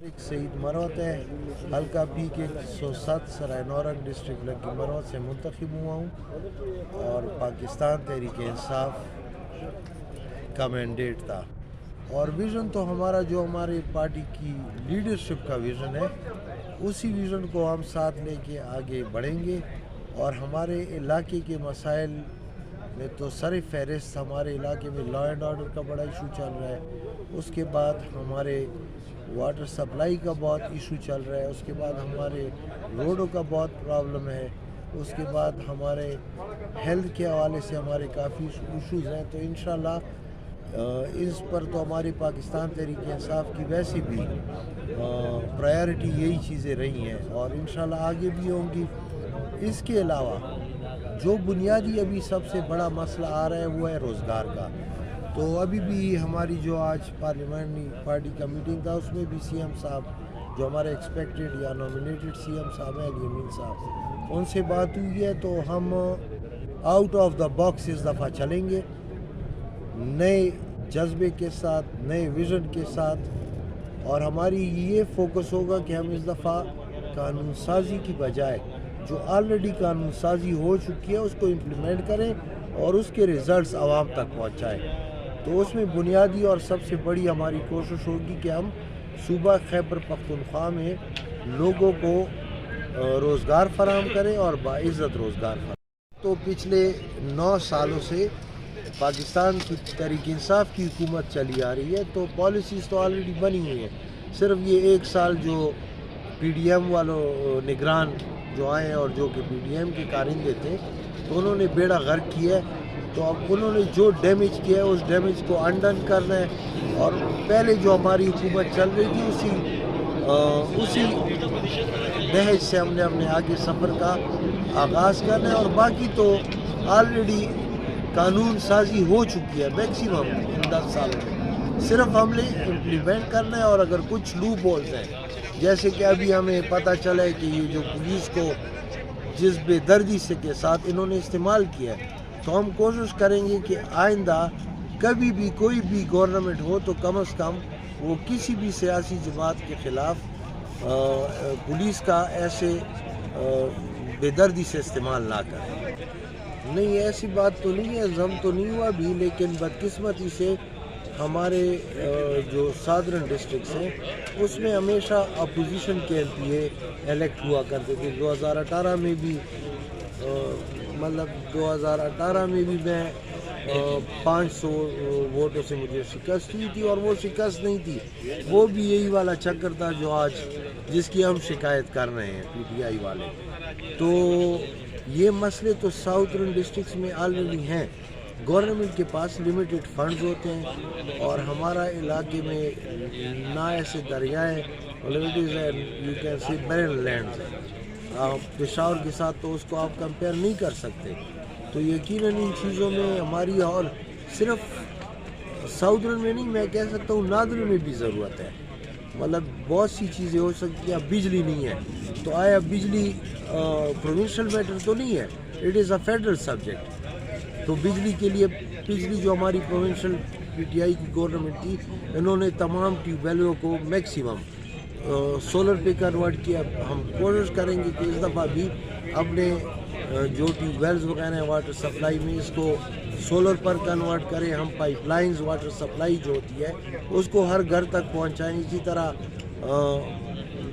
ایک سعید مروت ہے، حلقہ پی کے 107 سرائے نورنگ ڈسٹرکٹ لکی مروت سے منتخب ہوا ہوں اور پاکستان تحریک انصاف کا مینڈیٹ تھا۔ اور ویژن تو ہمارا جو ہماری پارٹی کی لیڈرشپ کا ویژن ہے، اسی ویژن کو ہم ساتھ لے کے آگے بڑھیں گے۔ اور ہمارے علاقے کے مسائل میں تو سر فہرست ہمارے علاقے میں لا اینڈ آرڈر کا بڑا ایشو چل رہا ہے، اس کے بعد ہمارے واٹر سپلائی کا بہت ایشو چل رہا ہے، اس کے بعد ہمارے روڈوں کا بہت پرابلم ہے، اس کے بعد ہمارے ہیلتھ کے حوالے سے ہمارے کافی ایشوز ہیں۔ تو انشاءاللہ اس پر تو ہماری پاکستان تحریک انصاف کی ویسے بھی پرائیورٹی یہی چیزیں رہی ہیں اور انشاءاللہ آگے بھی ہوں گی۔ اس کے علاوہ جو بنیادی ابھی سب سے بڑا مسئلہ آ رہا ہے وہ ہے روزگار کا۔ تو ابھی بھی ہماری جو آج پارلیمنٹری پارٹی کا میٹنگ تھا، اس میں بھی سی ایم صاحب جو ہمارے ایکسپیکٹڈ یا نامینیٹڈ سی ایم صاحب ہیں علی امین صاحب، ان سے بات ہوئی ہے۔ تو ہم آؤٹ آف دا باکس اس دفعہ چلیں گے، نئے جذبے کے ساتھ، نئے ویژن کے ساتھ، اور ہماری یہ فوکس ہوگا کہ ہم اس دفعہ قانون سازی کی بجائے جو آلریڈی قانون سازی ہو چکی ہے اس کو امپلیمنٹ کریں اور اس کے ریزلٹس عوام تک پہنچائیں۔ تو اس میں بنیادی اور سب سے بڑی ہماری کوشش ہوگی کہ ہم صوبہ خیبر پختونخوا میں لوگوں کو روزگار فراہم کریں اور باعزت روزگار فراہم۔ تو پچھلے 9 سالوں سے پاکستان کی تحریک انصاف کی حکومت چلی آ رہی ہے، تو پالیسیز تو آلریڈی بنی ہوئی ہیں۔ صرف یہ 1 سال جو پی ڈی ایم والوں نگران جو آئے ہیں اور جو کہ پی ڈی ایم کے کارندے تھے، تو انہوں نے بیڑا غرق کیا ہے۔ تو اب انہوں نے جو ڈیمیج کیا ہے اس ڈیمیج کو انڈن کرنا ہے، اور پہلے جو ہماری حکومت چل رہی تھی اسی نہج سے ہم نے اپنے آگے سفر کا آغاز کرنا ہے۔ اور باقی تو آلریڈی قانون سازی ہو چکی ہے میکسیمم 10 سالوں میں، صرف ہم نے امپلیمنٹ کرنا ہے۔ اور اگر کچھ لوپ ہولز ہیں، جیسے کہ ابھی ہمیں پتہ چلا ہے کہ یہ جو پولیس کو جس بے دردی سے کے ساتھ انہوں نے استعمال کیا ہے، تو ہم کوشش کریں گے کہ آئندہ کبھی بھی کوئی بھی گورنمنٹ ہو تو کم از کم وہ کسی بھی سیاسی جماعت کے خلاف پولیس کا ایسے بے دردی سے استعمال نہ کرے۔ نہیں، ایسی بات تو نہیں ہے، ضم تو نہیں ہوا بھی، لیکن بدقسمتی سے ہمارے جو سادرن ڈسٹرکٹس ہیں اس میں ہمیشہ اپوزیشن کے ایم پی اے الیکٹ ہوا کرتے تھے۔ 2018 میں بھی مطلب 2018 میں بھی میں 500 ووٹوں سے مجھے شکست ہوئی تھی، اور وہ شکست نہیں تھی، وہ بھی یہی والا چکر تھا جو آج جس کی ہم شکایت کر رہے ہیں پی ٹی آئی والے۔ تو یہ مسئلے تو ساؤترن ڈسٹرکٹس میں آلریڈی ہیں، گورنمنٹ کے پاس لمیٹڈ فنڈز ہوتے ہیں، اور ہمارا علاقے میں نہ ایسے دریائے یو کین سی بیرن لینڈز ہیں۔ پشاور کے ساتھ تو اس کو آپ کمپیئر نہیں کر سکتے۔ تو یقیناً ان چیزوں میں ہماری، اور صرف ساؤترن میں نہیں، میں کہہ سکتا ہوں نادرن میں بھی ضرورت ہے۔ مطلب بہت سی چیزیں ہو سکتی ہیں۔ بجلی نہیں ہے تو آیا بجلی پروونشل میٹر تو نہیں ہے، it is a federal subject. تو بجلی کے لیے بجلی جو ہماری پروونشل پی ٹی آئی کی گورنمنٹ تھی، انہوں نے تمام ٹیوب ویلوں کو میکسیمم سولر پہ کنورٹ کیا۔ ہم کوشش کریں گے کہ اس دفعہ بھی اپنے جو ٹیوب ویلز وغیرہ ہیں واٹر سپلائی میں، اس کو سولر پر کنورٹ کریں۔ ہم پائپ لائنز واٹر سپلائی جو ہوتی ہے اس کو ہر گھر تک پہنچائیں۔ اسی طرح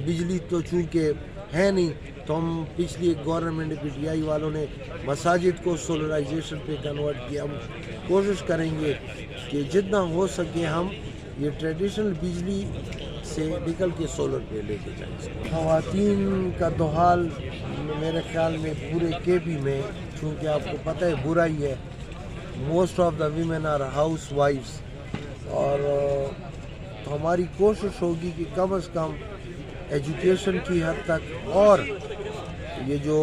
بجلی تو چونکہ ہے نہیں، تو ہم پچھلی گورنمنٹ پی ٹی آئی والوں نے مساجد کو سولرائزیشن پہ کنورٹ کیا۔ ہم کوشش کریں گے کہ جتنا ہو سکے ہم یہ ٹریڈیشنل بجلی سے نکل کے سولر پہ لے کے جائیں۔ خواتین کا تو حال میرے خیال میں پورے کے پی میں، چونکہ آپ کو پتہ ہے برائی ہے، most of the women are ہاؤس وائفز، اور تو ہماری کوشش ہوگی کہ کم از کم ایجوکیشن کی حد تک، اور یہ جو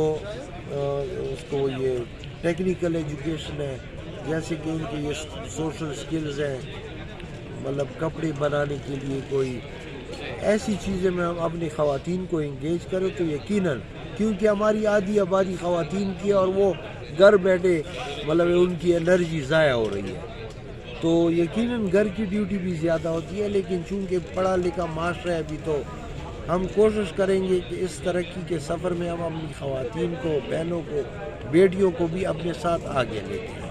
اس کو یہ ٹیکنیکل ایجوکیشن ہے، جیسے کہ ان کے یہ سوشل سکلز ہیں، مطلب کپڑے بنانے کے لیے کوئی ایسی چیزیں میں ہم اپنی خواتین کو انگیج کریں، تو یقیناً کیونکہ ہماری آدھی آبادی خواتین کی ہے، اور وہ گھر بیٹھے مطلب ان کی انرجی ضائع ہو رہی ہے۔ تو یقیناً گھر کی ڈیوٹی بھی زیادہ ہوتی ہے، لیکن چونکہ پڑھا لکھا معاشرہ ہے ابھی، تو ہم کوشش کریں گے کہ اس ترقی کے سفر میں ہم اپنی خواتین کو، بہنوں کو، بیٹیوں کو بھی اپنے ساتھ آگے لے کے آئیں۔